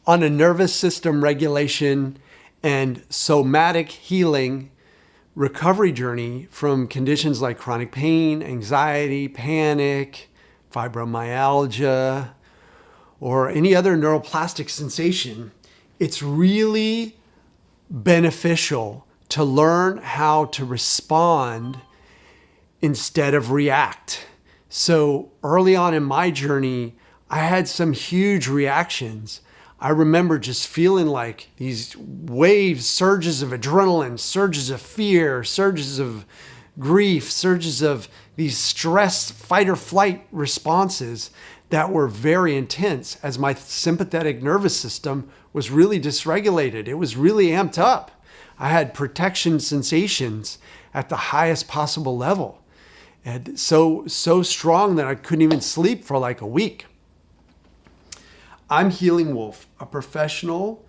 on a nervous system regulation and somatic healing recovery journey from conditions like chronic pain, anxiety, panic, fibromyalgia, or any other neuroplastic sensation, it's really beneficial to learn how to respond instead of react. So early on in my journey, I had some huge reactions. I remember just feeling like these waves, surges of adrenaline, surges of fear, surges of grief, surges of these stress, fight or flight responses that were very intense as my sympathetic nervous system was really dysregulated. It was really amped up. I had protection sensations at the highest possible level. And so strong that I couldn't even sleep for like a week. I'm Healing Wolf, a professional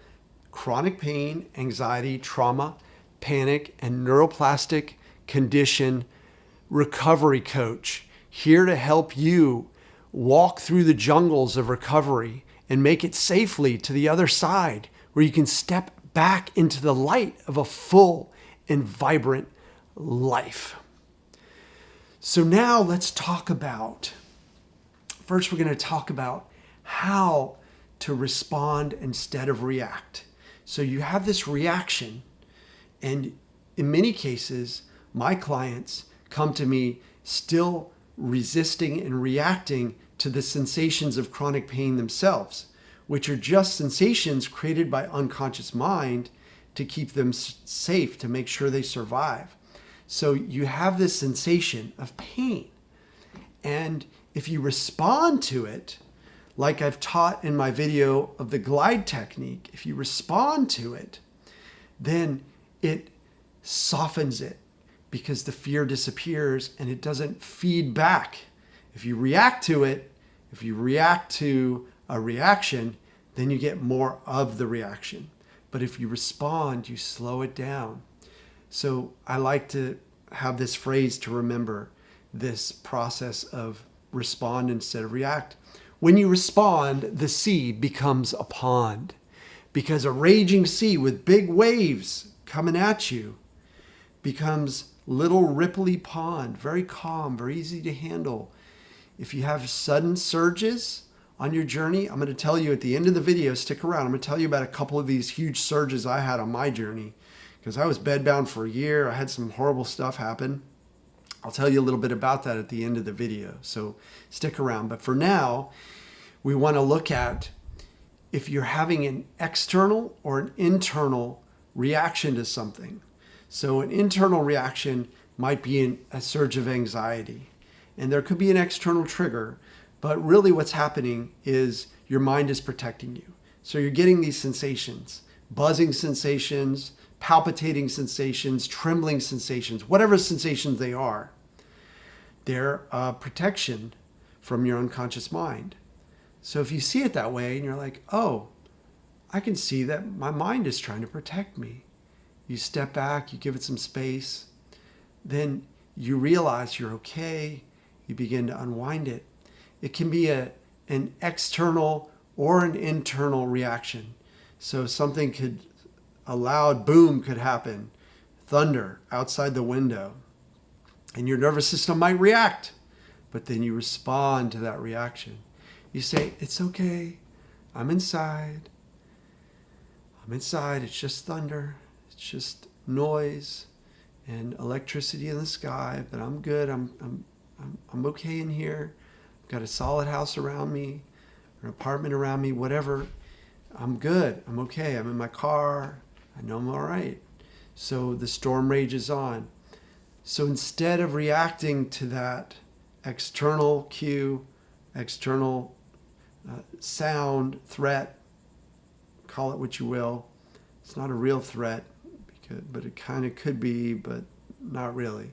chronic pain, anxiety, trauma, panic, and neuroplastic condition recovery coach, here to help you walk through the jungles of recovery and make it safely to the other side, where you can step back into the light of a full and vibrant life. So now let's talk about, first we're going to talk about how to respond instead of react. So you have this reaction, and in many cases, my clients come to me still resisting and reacting to the sensations of chronic pain themselves, which are just sensations created by unconscious mind to keep them safe, to make sure they survive. So you have this sensation of pain. And if you respond to it, like I've taught in my video of the glide technique, if you respond to it, then it softens it because the fear disappears and it doesn't feed back. If you react to it, if you react to a reaction, then you get more of the reaction. But if you respond, you slow it down. So I like to have this phrase to remember this process of respond instead of react. When you respond, the sea becomes a pond, because a raging sea with big waves coming at you becomes little ripply pond, very calm, very easy to handle. If you have sudden surges on your journey, I'm going to tell you at the end of the video, stick around, I'm going to tell you about a couple of these huge surges I had on my journey, because I was bedbound for a year. I had some horrible stuff happen. I'll tell you a little bit about that at the end of the video, so stick around. But for now, we want to look at if you're having an external or an internal reaction to something. So an internal reaction might be a surge of anxiety, and there could be an external trigger, but really what's happening is your mind is protecting you. So you're getting these sensations, buzzing sensations, palpitating sensations, trembling sensations, whatever sensations they are. They're a protection from your unconscious mind. So if you see it that way and you're like, oh, I can see that my mind is trying to protect me. You step back, you give it some space, then you realize you're okay. You begin to unwind it. It can be an external or an internal reaction. So something could, a loud boom could happen, thunder outside the window, and your nervous system might react, but then you respond to that reaction. You say, it's okay, I'm inside, it's just thunder, it's just noise and electricity in the sky, but I'm good, I'm okay in here, I've got a solid house around me, an apartment around me, whatever, I'm good, I'm okay, I'm in my car, I know I'm all right. So the storm rages on. So instead of reacting to that external cue, external sound, threat, call it what you will, it's not a real threat, but it kind of could be, but not really,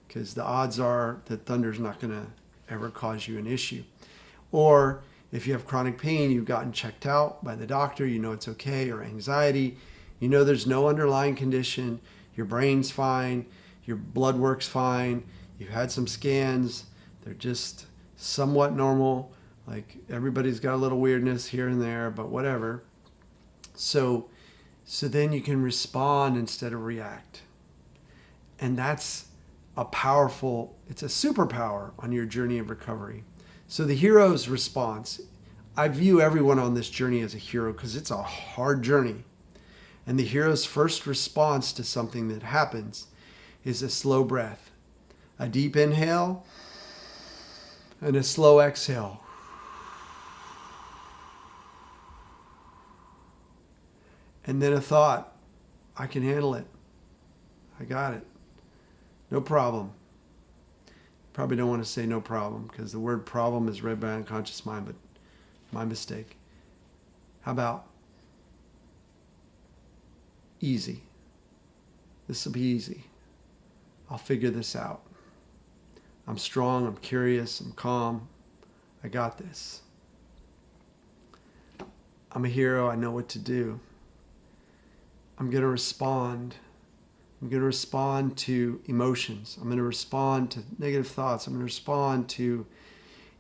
because the odds are that thunder's not going to ever cause you an issue. Or if you have chronic pain, you've gotten checked out by the doctor, you know it's okay, or anxiety, you know there's no underlying condition, your brain's fine, your blood work's fine, you've had some scans, they're just somewhat normal, like everybody's got a little weirdness here and there, but whatever. So then you can respond instead of react. And that's it's a superpower on your journey of recovery. So the hero's response, I view everyone on this journey as a hero because it's a hard journey. And the hero's first response to something that happens is a slow breath, a deep inhale, and a slow exhale. And then a thought, I can handle it. I got it. No problem. Probably don't want to say no problem because the word problem is read by unconscious mind, but my mistake. How about easy? This will be easy. I'll figure this out. I'm strong, I'm curious, I'm calm. I got this. I'm a hero, I know what to do. I'm going to respond. I'm going to respond to emotions. I'm going to respond to negative thoughts. I'm going to respond to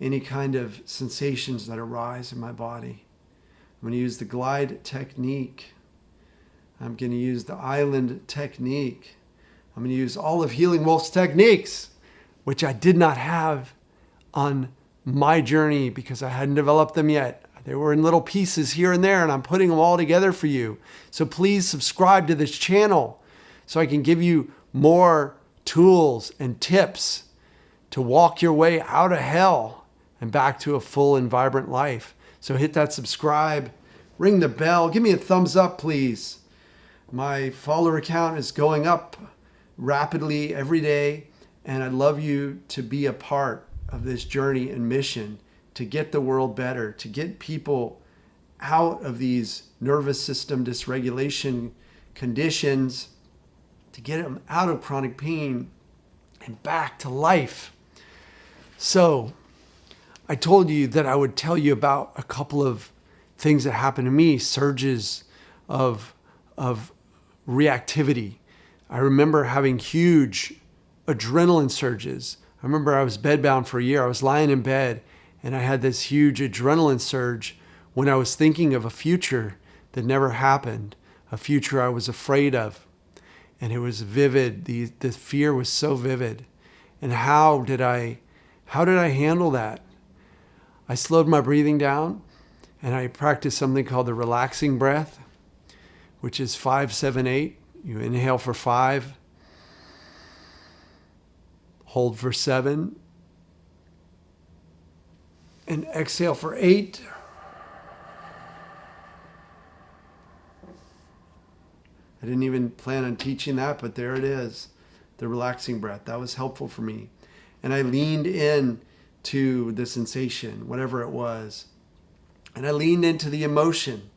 any kind of sensations that arise in my body. I'm going to use the glide technique. I'm going to use the island technique. I'm going to use all of Healing Wolf's techniques, which I did not have on my journey because I hadn't developed them yet. They were in little pieces here and there, and I'm putting them all together for you. So please subscribe to this channel so I can give you more tools and tips to walk your way out of hell and back to a full and vibrant life. So hit that subscribe, ring the bell, give me a thumbs up, please. My follower count is going up rapidly every day, and I'd love you to be a part of this journey and mission to get the world better, to get people out of these nervous system dysregulation conditions, to get them out of chronic pain and back to life. So I told you that I would tell you about a couple of things that happened to me, surges of reactivity. I remember having huge adrenaline surges. I remember I was bedbound for a year. I was lying in bed and I had this huge adrenaline surge when I was thinking of a future that never happened, a future I was afraid of. And it was vivid. The fear was so vivid. And how did I handle that? I slowed my breathing down and I practiced something called the relaxing breath, which is 5-7-8. You inhale for 5, hold for 7, and exhale for 8. I didn't even plan on teaching that, but there it is, the relaxing breath. That was helpful for me. And I leaned in to the sensation, whatever it was. And I leaned into the emotion.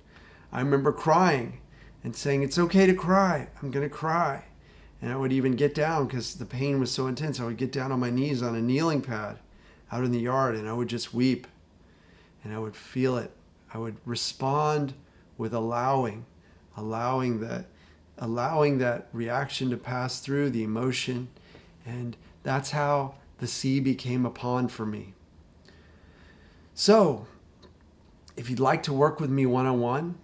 I remember crying and saying, it's okay to cry. I'm going to cry. And I would even get down because the pain was so intense. I would get down on my knees on a kneeling pad out in the yard and I would just weep and I would feel it. I would respond with allowing that reaction to pass through the emotion. And that's how the sea became a pond for me. So if you'd like to work with me one-on-one,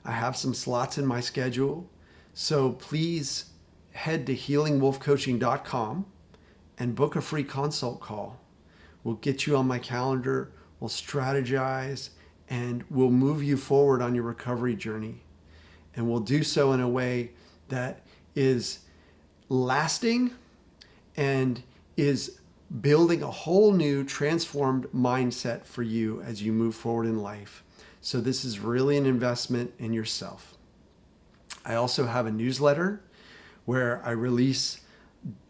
I have some slots in my schedule. So please head to healingwolfcoaching.com and book a free consult call. We'll get you on my calendar, we'll strategize, and we'll move you forward on your recovery journey. And we'll do so in a way that is lasting and is building a whole new transformed mindset for you as you move forward in life. So this is really an investment in yourself. I also have a newsletter where I release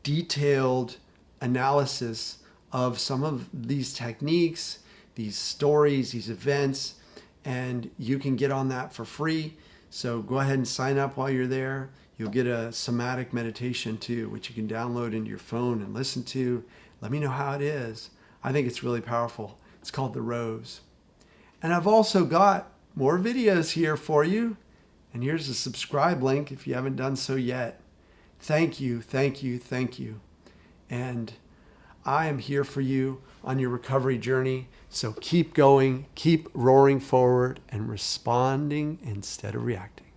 detailed analysis of some of these techniques, these stories, these events, and you can get on that for free. So go ahead and sign up while you're there. You'll get a somatic meditation too, which you can download into your phone and listen to. Let me know how it is. I think it's really powerful. It's called The Rose. And I've also got more videos here for you. And here's a subscribe link if you haven't done so yet. Thank you, thank you, thank you. And I am here for you on your recovery journey. So keep going, keep roaring forward and responding instead of reacting.